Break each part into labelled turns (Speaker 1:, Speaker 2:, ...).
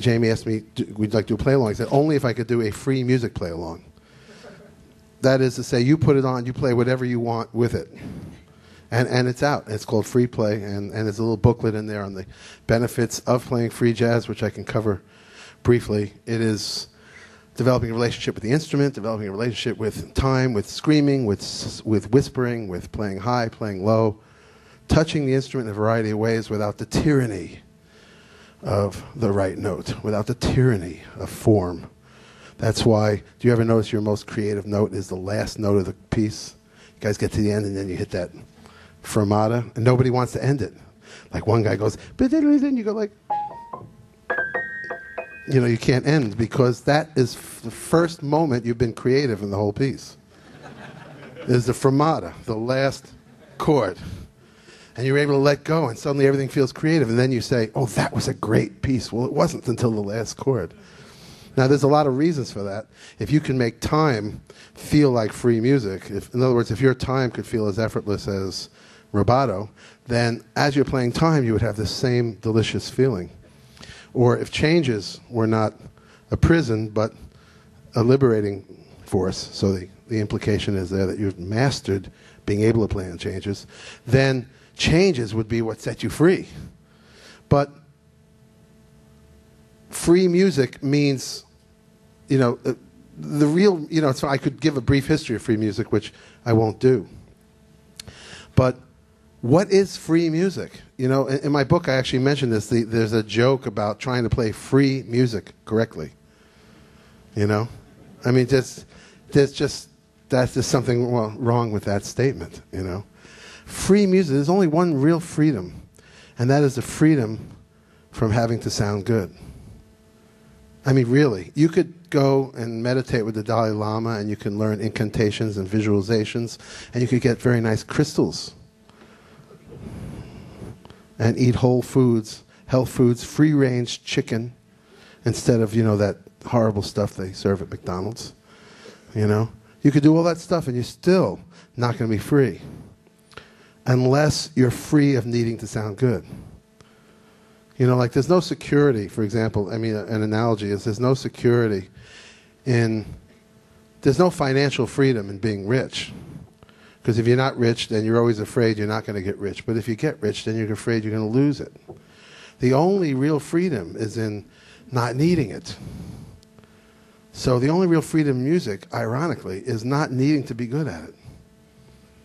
Speaker 1: Jamie asked me, would you like to do a play-along? I said, only if I could do a free music play-along. That is to say, you put it on, you play whatever you want with it. And it's out. It's called Free Play, and there's a little booklet in there on the benefits of playing free jazz, which I can cover briefly. It is developing a relationship with the instrument, developing a relationship with time, with screaming, with whispering, with playing high, playing low, touching the instrument in a variety of ways without the tyranny of the right note, without the tyranny of form. That's why, do you ever notice your most creative note is the last note of the piece? You guys get to the end and then you hit that fermata, and nobody wants to end it. Like one guy goes, but then you go like, you know, you can't end because that is the first moment you've been creative in the whole piece. Is the fermata, the last chord. And you're able to let go, and suddenly everything feels creative, and then you say, oh, that was a great piece. Well, it wasn't until the last chord. Now, there's a lot of reasons for that. If you can make time feel like free music, in other words, if your time could feel as effortless as rubato, then as you're playing time, you would have the same delicious feeling. Or if changes were not a prison, but a liberating force, so the implication is there that you've mastered being able to play on changes, then changes would be what set you free. But free music means, you know, the real, you know, so I could give a brief history of free music, which I won't do. But what is free music? You know, in my book I actually mentioned this. There's a joke about trying to play free music correctly. You know? I mean, that's just something wrong with that statement, you know? Free music, there's only one real freedom, and that is the freedom from having to sound good. I mean, really, you could go and meditate with the Dalai Lama, and you can learn incantations and visualizations, and you could get very nice crystals, and eat whole foods, health foods, free-range chicken, instead of, you know, that horrible stuff they serve at McDonald's. You know, you could do all that stuff, and you're still not going to be free, unless you're free of needing to sound good. You know, like there's no security, for example, I mean, an analogy is there's no security there's no financial freedom in being rich. Because if you're not rich, then you're always afraid you're not going to get rich. But if you get rich, then you're afraid you're going to lose it. The only real freedom is in not needing it. So the only real freedom in music, ironically, is not needing to be good at it.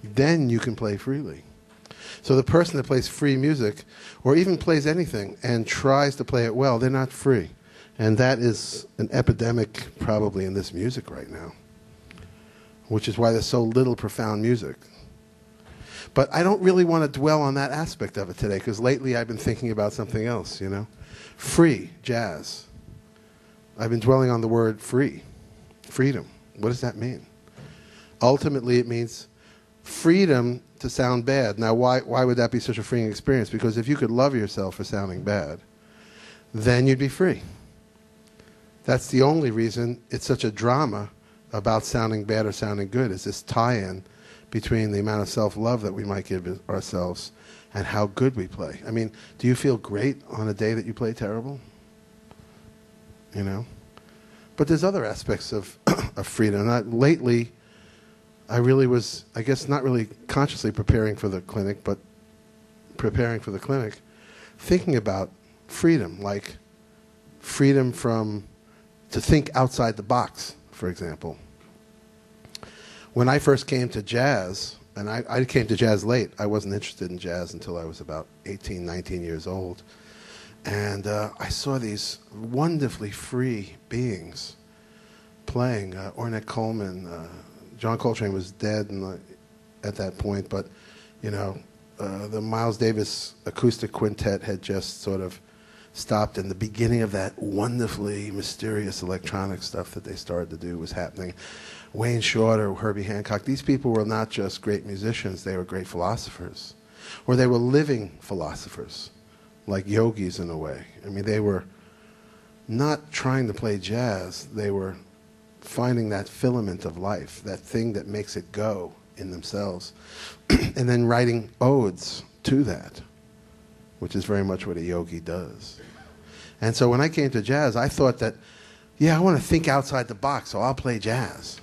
Speaker 1: Then you can play freely. So the person that plays free music, or even plays anything, and tries to play it well, they're not free. And that is an epidemic probably in this music right now, which is why there's so little profound music. But I don't really want to dwell on that aspect of it today, because lately I've been thinking about something else, you know. Free jazz. I've been dwelling on the word free, freedom. What does that mean? Ultimately, it means freedom to sound bad. Now, why would that be such a freeing experience? Because if you could love yourself for sounding bad, then you'd be free. That's the only reason it's such a drama about sounding bad or sounding good, is this tie-in between the amount of self-love that we might give ourselves and how good we play. I mean, do you feel great on a day that you play terrible? You know? But there's other aspects of freedom. Lately, I really was, I guess, not really consciously preparing for the clinic, but preparing for the clinic, thinking about freedom, like freedom to think outside the box, for example. When I first came to jazz, and I came to jazz late. I wasn't interested in jazz until I was about 18, 19 years old. And I saw these wonderfully free beings playing. Ornette Coleman, John Coltrane was dead at that point, but, you know, the Miles Davis acoustic quintet had just sort of stopped, and the beginning of that wonderfully mysterious electronic stuff that they started to do was happening. Wayne Shorter, Herbie Hancock, these people were not just great musicians, they were great philosophers. Or they were living philosophers, like yogis in a way. I mean, they were not trying to play jazz, they were finding that filament of life, that thing that makes it go in themselves, and then writing odes to that, which is very much what a yogi does. And so when I came to jazz, I thought that, yeah, I want to think outside the box, so I'll play jazz.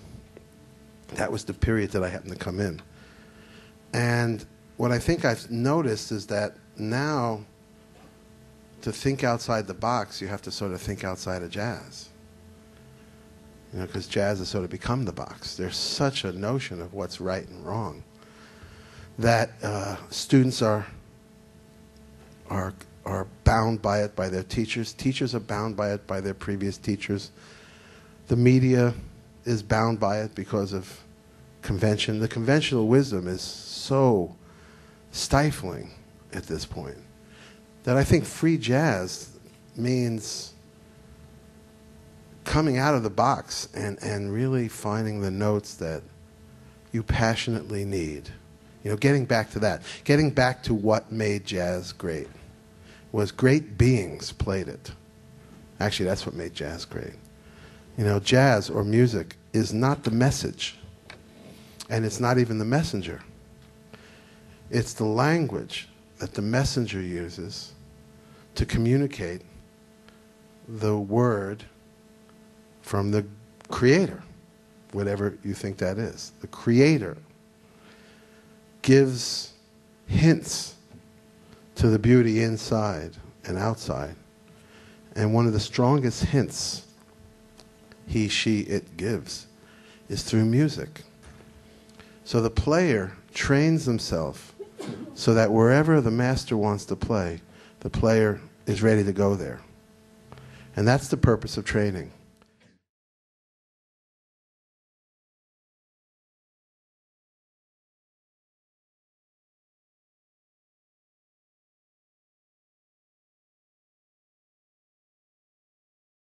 Speaker 1: That was the period that I happened to come in. And what I think I've noticed is that now, to think outside the box, you have to sort of think outside of jazz. You know, because jazz has sort of become the box. There's such a notion of what's right and wrong that students are bound by it by their teachers. Teachers are bound by it by their previous teachers. The media is bound by it because of convention. The conventional wisdom is so stifling at this point that I think free jazz means coming out of the box and really finding the notes that you passionately need. You know, getting back to that. Getting back to what made jazz great. Was great beings played it. Actually, that's what made jazz great. You know, jazz or music is not the message. And it's not even the messenger. It's the language that the messenger uses to communicate the word from the creator, whatever you think that is. The creator gives hints to the beauty inside and outside. And one of the strongest hints he, she, it gives is through music. So the player trains himself so that wherever the master wants to play, the player is ready to go there. And that's the purpose of training.